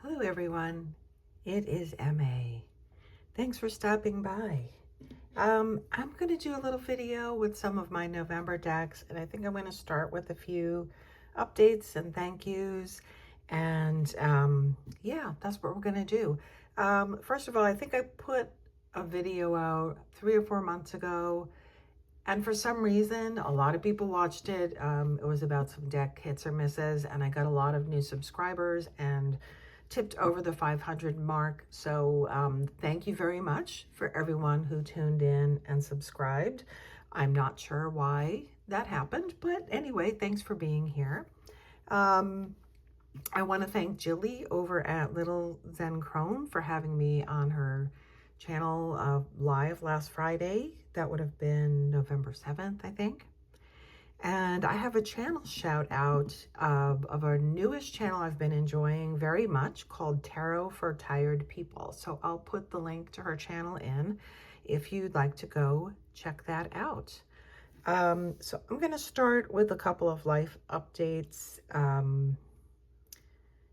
Hello everyone, it is MA. Thanks for stopping by. I'm going to do a little video with some of my November decks, and I think I'm going to start with a few updates and thank yous. And yeah, that's what we're going to do. First of all, I think I put a video out 3 or 4 months ago, and for some reason, a lot of people watched it. It was about some deck hits or misses, and I got a lot of new subscribers and tipped over the 500 mark. So thank you very much for everyone who tuned in and subscribed. I'm not sure why that happened, but anyway, thanks for being here. I want to thank Jilly over at Little Zen Crone for having me on her channel live last Friday. That would have been November 7th, I think. And I have a channel shout out of our newest channel I've been enjoying very much called Tarot for Tired People. So I'll put the link to her channel in if you'd like to go check that out. So I'm going to start with a couple of life updates.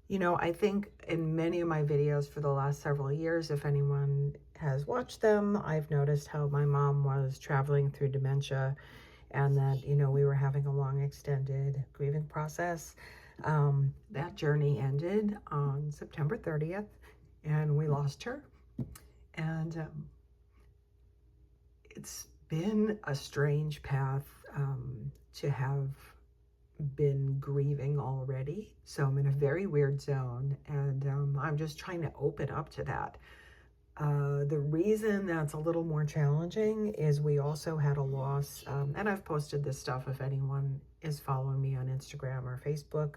You know, I think in many of my videos for the last several years, if anyone has watched them, I've noticed how my mom was traveling through dementia and that, you know, we were having a long extended grieving process. That journey ended on September 30th and we lost her. And it's been a strange path to have been grieving already. So I'm in a very weird zone and I'm just trying to open up to that. The reason that's a little more challenging is we also had a loss, and I've posted this stuff if anyone is following me on Instagram or Facebook.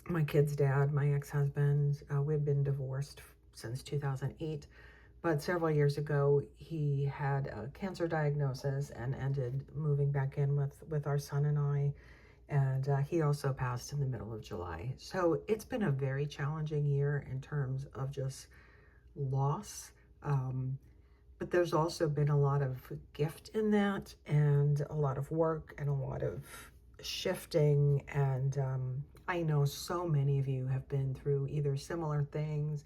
My kid's dad, my ex-husband, we've been divorced since 2008, but several years ago he had a cancer diagnosis and ended moving back in with our son and I. And he also passed in the middle of July. So it's been a very challenging year in terms of just loss. But there's also been a lot of gift in that and a lot of work and a lot of shifting. And I know so many of you have been through either similar things,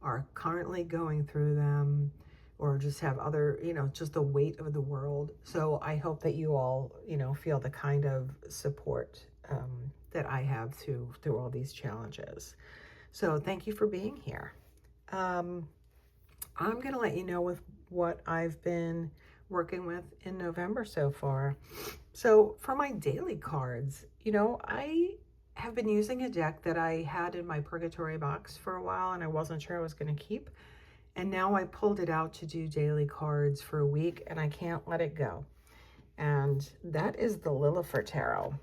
are currently going through them, or just have other, you know, just the weight of the world. So I hope that you all, you know, feel the kind of support that I have through all these challenges. So thank you for being here. I'm going to let you know with what I've been working with in November so far. So for my daily cards, you know, I have been using a deck that I had in my Purgatory box for a while and I wasn't sure I was going to keep. And now I pulled it out to do daily cards for a week and I can't let it go. And that is the Lillifer Tarot.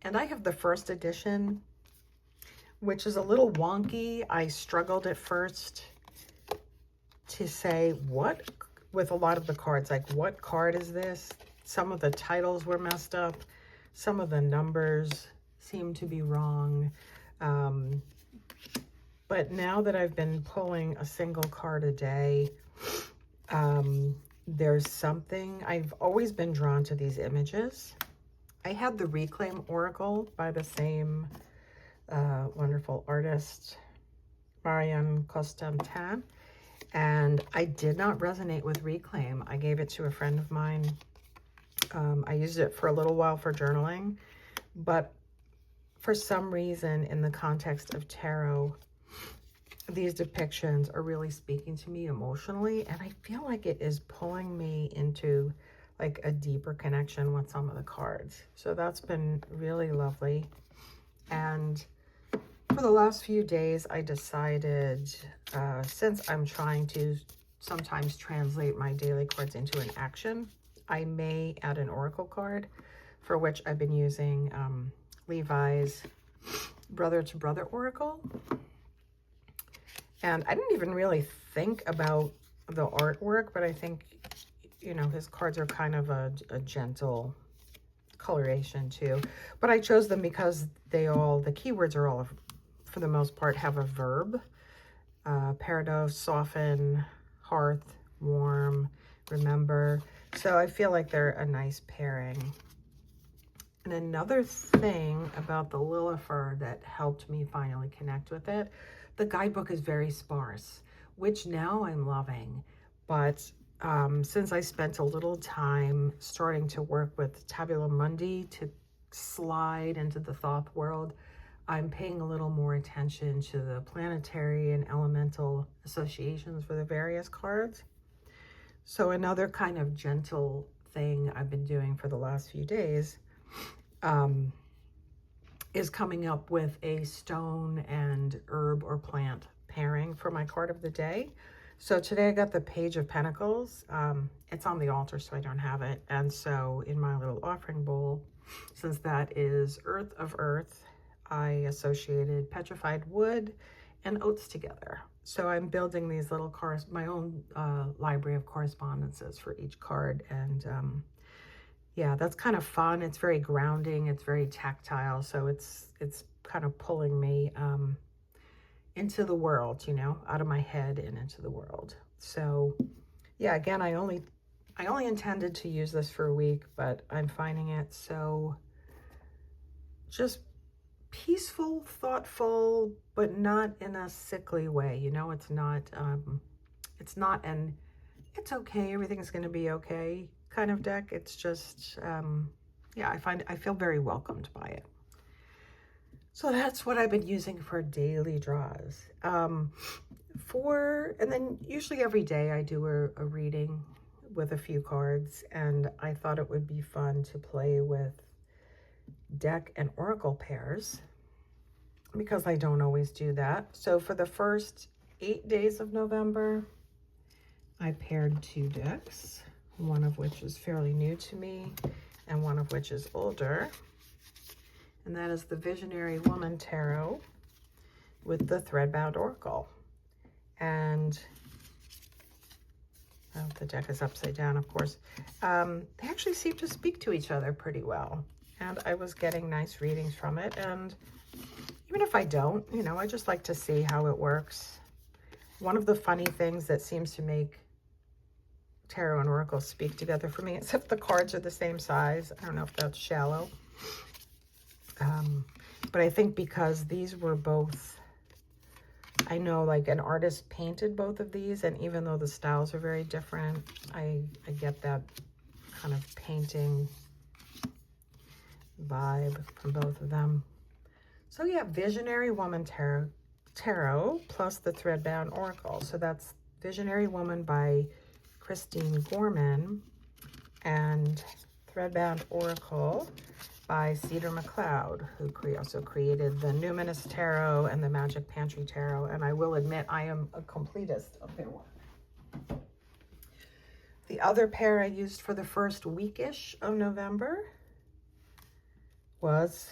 And I have the first edition, which is a little wonky. I struggled at first to say what, with a lot of the cards, like what card is this? Some of the titles were messed up. Some of the numbers seem to be wrong. But now that I've been pulling a single card a day, there's something, I've always been drawn to these images. I had the Reclaim Oracle by the same wonderful artist, Marianne Costantin, and I did not resonate with Reclaim. I gave it to a friend of mine. I used it for a little while for journaling, but for some reason in the context of tarot, these depictions are really speaking to me emotionally, and I feel like it is pulling me into like a deeper connection with some of the cards. So that's been really lovely. And for the last few days, I decided, since I'm trying to sometimes translate my daily cards into an action, I may add an oracle card, for which I've been using Levi's Brother to Brother Oracle. And I didn't even really think about the artwork, but I think, you know, his cards are kind of a gentle coloration too. But I chose them because they all, the keywords are all, for the most part, have a verb. Parados, soften, hearth, warm, remember. So I feel like they're a nice pairing. And another thing about the Lilifer that helped me finally connect with it, the guidebook is very sparse, which now I'm loving. But since I spent a little time starting to work with Tabula Mundi to slide into the Thoth world, I'm paying a little more attention to the planetary and elemental associations for the various cards. So another kind of gentle thing I've been doing for the last few days is coming up with a stone and herb or plant pairing for my card of the day. So today I got the Page of Pentacles. It's on the altar, so I don't have it. And so in my little offering bowl, since that is Earth of Earth, I associated petrified wood and oats together. So I'm building these little cards, my own library of correspondences for each card. And yeah, that's kind of fun. It's very grounding. It's very tactile. So it's kind of pulling me into the world, you know, out of my head and into the world. So yeah, again, I only intended to use this for a week, but I'm finding it so just peaceful, thoughtful, but not in a sickly way. You know, it's not an it's okay, everything's going to be okay kind of deck. It's just, yeah, I feel very welcomed by it. So that's what I've been using for daily draws. And then usually every day I do a reading with a few cards, and I thought it would be fun to play with deck and oracle pairs because I don't always do that. So for the first 8 days of November, I paired 2 decks, one of which is fairly new to me and one of which is older. And that is the Visionary Woman Tarot with the Threadbound Oracle. And oh, the deck is upside down, of course. They actually seem to speak to each other pretty well. And I was getting nice readings from it. And even if I don't, you know, I just like to see how it works. One of the funny things that seems to make tarot and oracle speak together for me is if the cards are the same size. I don't know if that's shallow. But I think because these were both, I know like an artist painted both of these, and even though the styles are very different, I get that kind of painting vibe from both of them. So yeah, Visionary Woman Tarot plus the Threadbound Oracle. So that's Visionary Woman by Christine Gorman and Threadbound Oracle by Cedar McLeod, who also created the Numinous Tarot and the Magic Pantry Tarot. And I will admit I am a completist of their work. The other pair I used for the first weekish of November was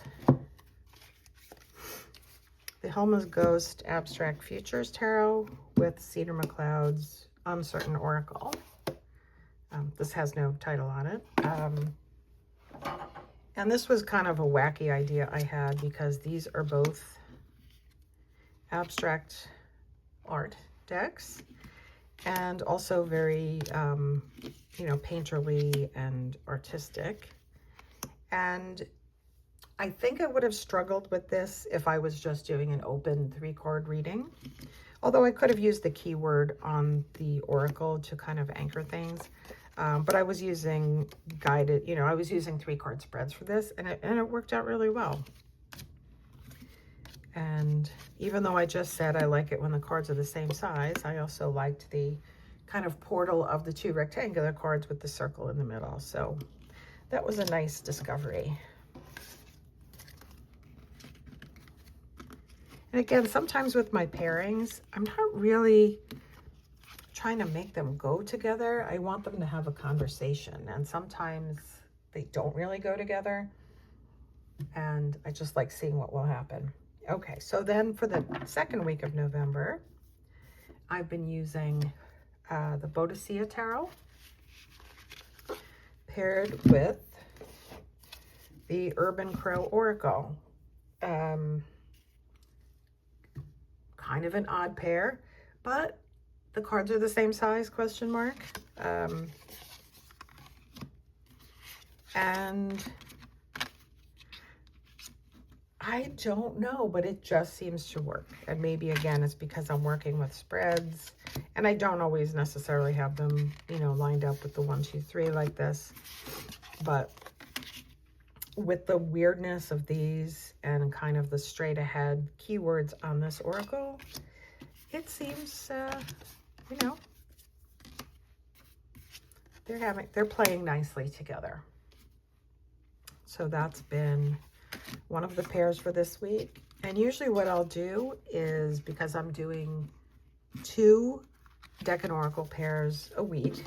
the Helma's Ghost Abstract Futures Tarot with Cedar McLeod's Uncertain Oracle. This has no title on it. And this was kind of a wacky idea I had because these are both abstract art decks and also very, you know, painterly and artistic. And I think I would have struggled with this if I was just doing an open 3-card reading. Although I could have used the keyword on the oracle to kind of anchor things. But I was using guided, you know, I was using 3-card spreads for this, and it worked out really well. And even though I just said I like it when the cards are the same size, I also liked the kind of portal of the 2 rectangular cards with the circle in the middle. So that was a nice discovery. And again, sometimes with my pairings, I'm not really trying to make them go together. I want them to have a conversation, and sometimes they don't really go together, and I just like seeing what will happen. Okay, so then for the second week of November, I've been using the Boadicea Tarot paired with the Urban Crow Oracle. Kind of an odd pair, but the cards are the same size, question mark. And I don't know, but it just seems to work. And maybe, again, it's because I'm working with spreads, and I don't always necessarily have them, you know, lined up with the 1, 2, 3 like this. But with the weirdness of these and kind of the straight ahead keywords on this oracle, it seems, you know, they're playing nicely together. So that's been one of the pairs for this week. And usually what I'll do is, because I'm doing 2 deck and oracle pairs a week,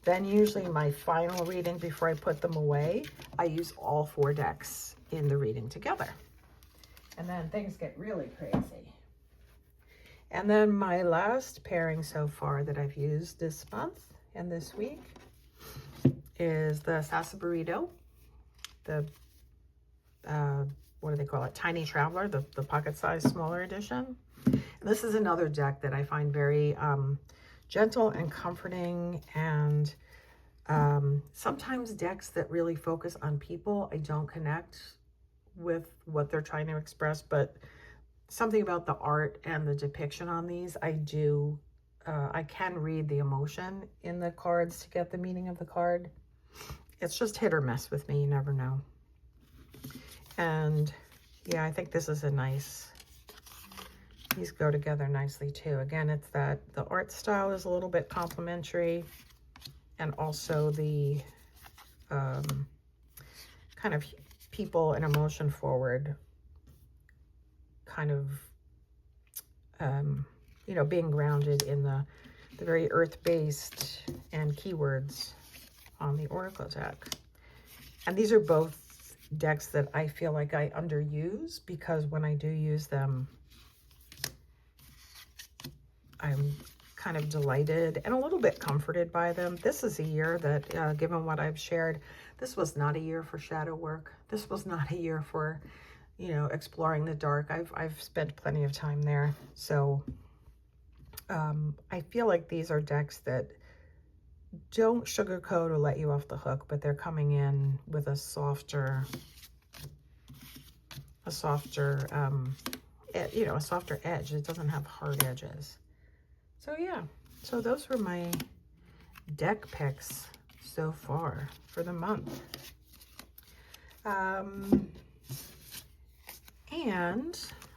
then usually my final reading before I put them away, I use all 4 decks in the reading together. And then things get really crazy. And then my last pairing so far that I've used this month and this week is the Sasaburrito, the what do they call it? Tiny Traveler, the pocket size smaller edition. And this is another deck that I find very gentle and comforting, and sometimes decks that really focus on people, I don't connect with what they're trying to express, but something about the art and the depiction on these, I do, I can read the emotion in the cards to get the meaning of the card. It's just hit or miss with me, you never know. And yeah, I think this is a nice, these go together nicely too. Again, it's that the art style is a little bit complementary, and also the kind of people and emotion forward kind of, you know, being grounded in the very earth-based and keywords on the oracle deck. And these are both decks that I feel like I underuse, because when I do use them, I'm kind of delighted and a little bit comforted by them. This is a year that, given what I've shared, this was not a year for shadow work. This was not a year for, you know, exploring the dark. I've spent plenty of time there. So I feel like these are decks that don't sugarcoat or let you off the hook, but they're coming in with a softer, you know, a softer edge. It doesn't have hard edges. So yeah, so those were my deck picks so far for the month. And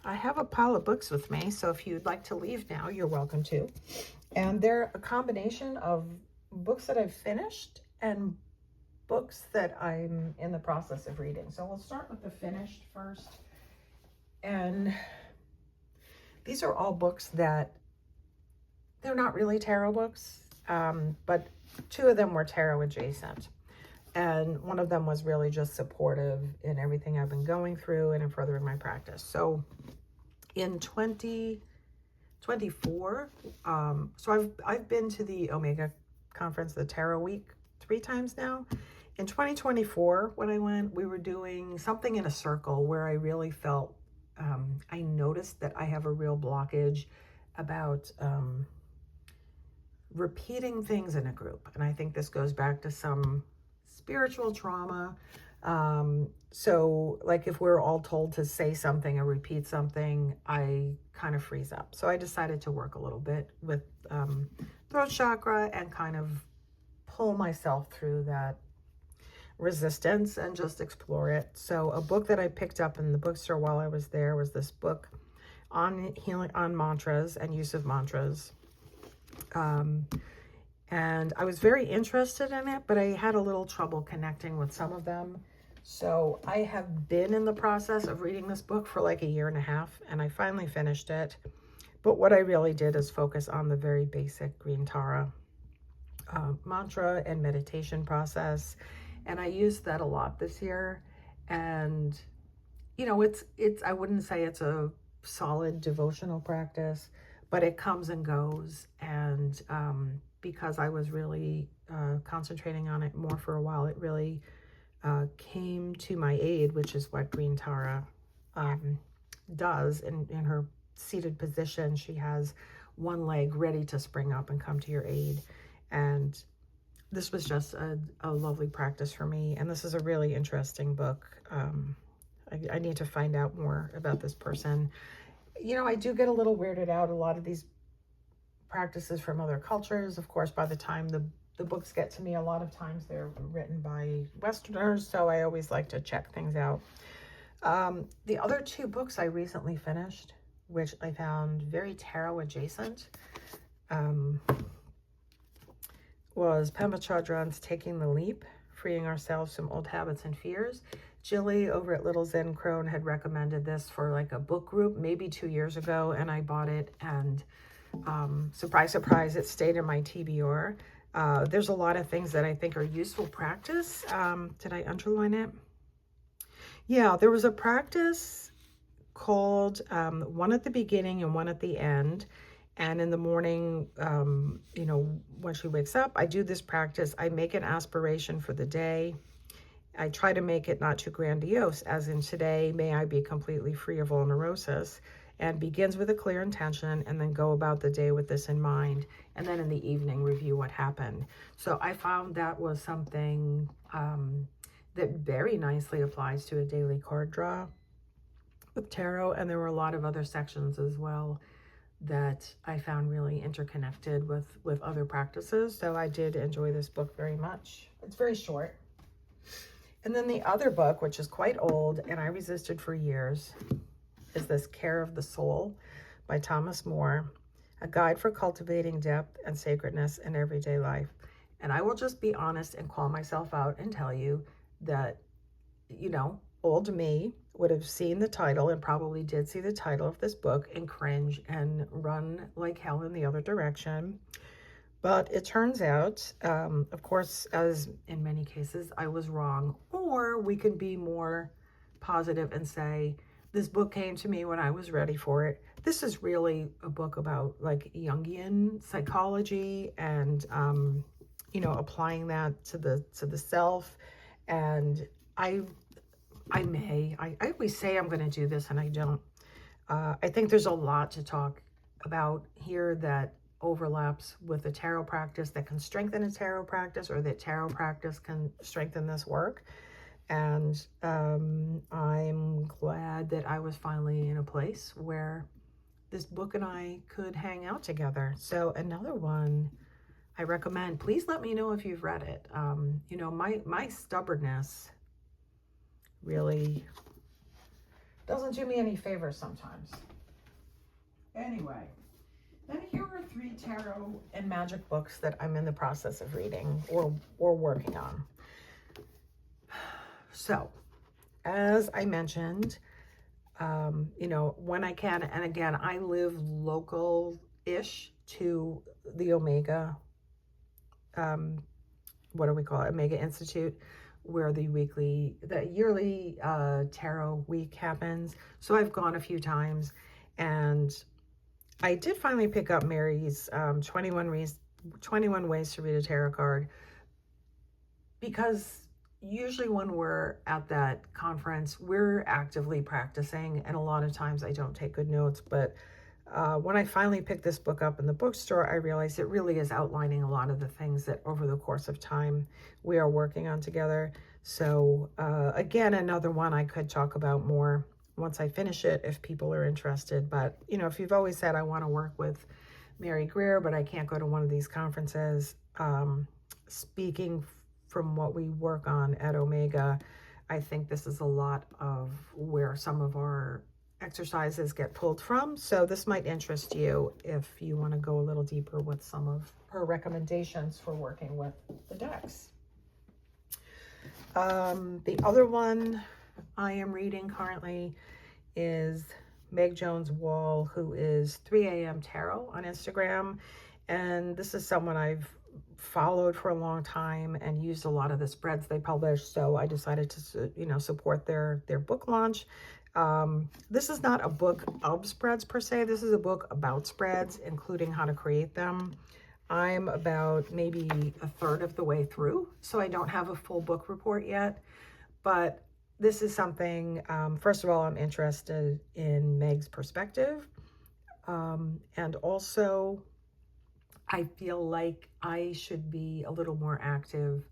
I have a pile of books with me, so if you'd like to leave now, you're welcome to. And they're a combination of books that I've finished and books that I'm in the process of reading. So we'll start with the finished first. And these are all books that, they're not really tarot books, but 2 of them were tarot adjacent. And one of them was really just supportive in everything I've been going through and in furthering my practice. So in 2024, so I've been to the Omega conference, the Tarot Week, 3 times now. In 2024, when I went, we were doing something in a circle where I really felt, I noticed that I have a real blockage about repeating things in a group. And I think this goes back to some spiritual trauma. So like if we're all told to say something or repeat something, I kind of freeze up. So I decided to work a little bit with throat chakra and kind of pull myself through that resistance and just explore it. So a book that I picked up in the bookstore while I was there was this book on healing, on mantras and use of mantras. And I was very interested in it, but I had a little trouble connecting with some of them. So I have been in the process of reading this book for like 1.5 years, and I finally finished it. But what I really did is focus on the very basic Green Tara mantra and meditation process. And I used that a lot this year. And, you know, it's I wouldn't say it's a solid devotional practice, but it comes and goes. And because I was really concentrating on it more for a while, it really came to my aid, which is what Green Tara does. In her seated position, she has one leg ready to spring up and come to your aid. And this was just a lovely practice for me. And this is a really interesting book. I need to find out more about this person. You know, I do get a little weirded out. A lot of these practices from other cultures, of course, by the time the books get to me, a lot of times they're written by Westerners, so I always like to check things out. The other two books I recently finished, which I found very tarot adjacent, was Pema Chodron's Taking the Leap, Freeing Ourselves from Old Habits and Fears. Jilly over at Little Zen Crone had recommended this for like a book group maybe 2 years ago, and I bought it, and surprise, surprise, it stayed in my TBR. There's a lot of things that I think are useful practice. Did I underline it? Yeah, there was a practice called one at the beginning and one at the end. And in the morning, you know, when she wakes up, I do this practice. I make an aspiration for the day. I try to make it not too grandiose, as in today, may I be completely free of all neurosis, and begins with a clear intention, and then go about the day with this in mind. And then in the evening, review what happened. So I found that was something that very nicely applies to a daily card draw with tarot. And there were a lot of other sections as well that I found really interconnected with other practices. So I did enjoy this book very much. It's very short. And then the other book, which is quite old and I resisted for years, is this Care of the Soul by Thomas More, a guide for cultivating depth and sacredness in everyday life. And I will just be honest and call myself out and tell you that, you know, old me would have seen the title, and probably did see the title of this book, and cringe and run like hell in the other direction. But it turns out, of course, as in many cases, I was wrong. Or we can be more positive and say, this book came to me when I was ready for it. This is really a book about like Jungian psychology and, you know, applying that to the self. And I always say I'm going to do this and I don't. I think there's a lot to talk about here that overlaps with a tarot practice, that can strengthen a tarot practice, or that tarot practice can strengthen this work. And I'm glad that I was finally in a place where this book and I could hang out together. So another one I recommend. Please let me know if you've read it. You know, my stubbornness really doesn't do me any favors sometimes. Anyway, then here are 3 tarot and magic books that I'm in the process of reading or working on. So, as I mentioned, you know, when I can, and again, I live local-ish to the Omega, what do we call it? Omega Institute, where the yearly tarot week happens. So I've gone a few times, and I did finally pick up Mary's 21 Ways to Read a Tarot Card, because usually when we're at that conference, we're actively practicing, and a lot of times I don't take good notes. But when I finally picked this book up in the bookstore, I realized it really is outlining a lot of the things that over the course of time we are working on together. So again, another one I could talk about more once I finish it if people are interested. But, you know, if you've always said I want to work with Mary Greer, but I can't go to one of these conferences, speaking from what we work on at Omega, I think this is a lot of where some of our exercises get pulled from. So this might interest you if you want to go a little deeper with some of her recommendations for working with the decks. The other one I am reading currently is Meg Jones Wall, who is 3 a.m. Tarot on Instagram. And this is someone I've followed for a long time and used a lot of the spreads they publish. So I decided to, you know, support their book launch. This is not a book of spreads per se. This is a book about spreads, including how to create them. I'm about maybe a third of the way through, so I don't have a full book report yet. But this is something, first of all, I'm interested in Meg's perspective. And also, I feel like I should be a little more active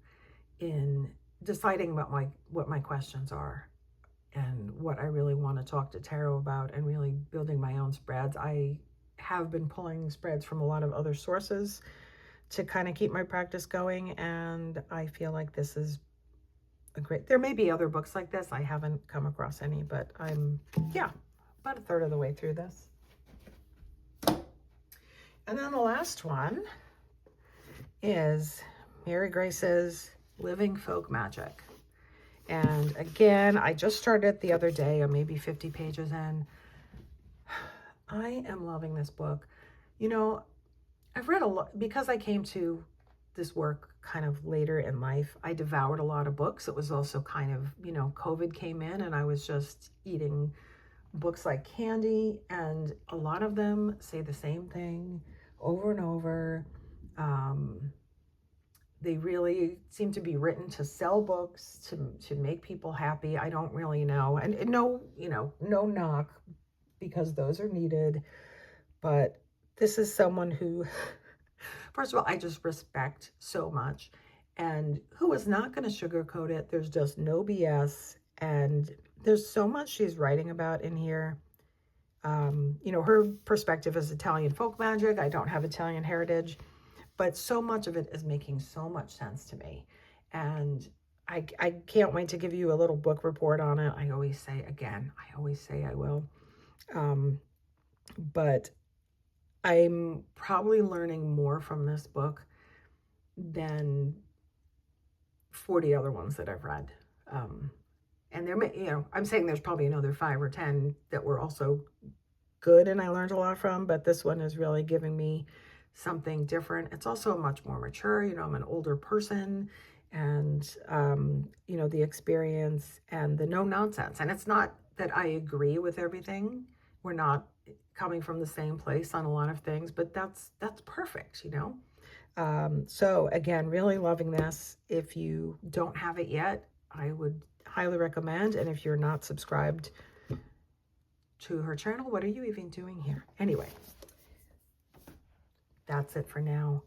in deciding what my questions are. and what I really want to talk to tarot about, and really building my own spreads. I have been pulling spreads from a lot of other sources to kind of keep my practice going, and I feel like this is a great, there may be other books like this. I haven't come across any, but I'm, yeah, about a third of the way through this. And then the last one is Mary Grace's Living Folk Magic. And again, I just started it the other day. I'm maybe 50 pages in. I am loving this book. You know, I've read a lot, because I came to this work kind of later in life. I devoured a lot of books. It was also kind of, you know, COVID came in and I was just eating books like candy, and a lot of them say the same thing over and over. They really seem to be written to sell books, to make people happy. I don't really know. And no, you know, no knock, because those are needed. But this is someone who, first of all, I just respect so much, and who is not going to sugarcoat it. There's just no BS. And there's so much she's writing about in here. You know, her perspective is Italian folk magic. I don't have Italian heritage, but so much of it is making so much sense to me. And I can't wait to give you a little book report on it. I always say I will. But I'm probably learning more from this book than 40 other ones that I've read. And there may, you know, I'm saying there's probably another 5 or 10 that were also good and I learned a lot from, but this one is really giving me something different. It's also much more mature. You know, I'm an older person, and, you know, the experience and the no nonsense. And it's not that I agree with everything. We're not coming from the same place on a lot of things, but that's perfect, you know? So again, really loving this. If you don't have it yet, I would highly recommend. And if you're not subscribed to her channel, what are you even doing here? Anyway, that's it for now.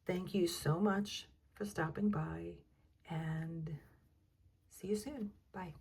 Thank you so much for stopping by, and see you soon. Bye.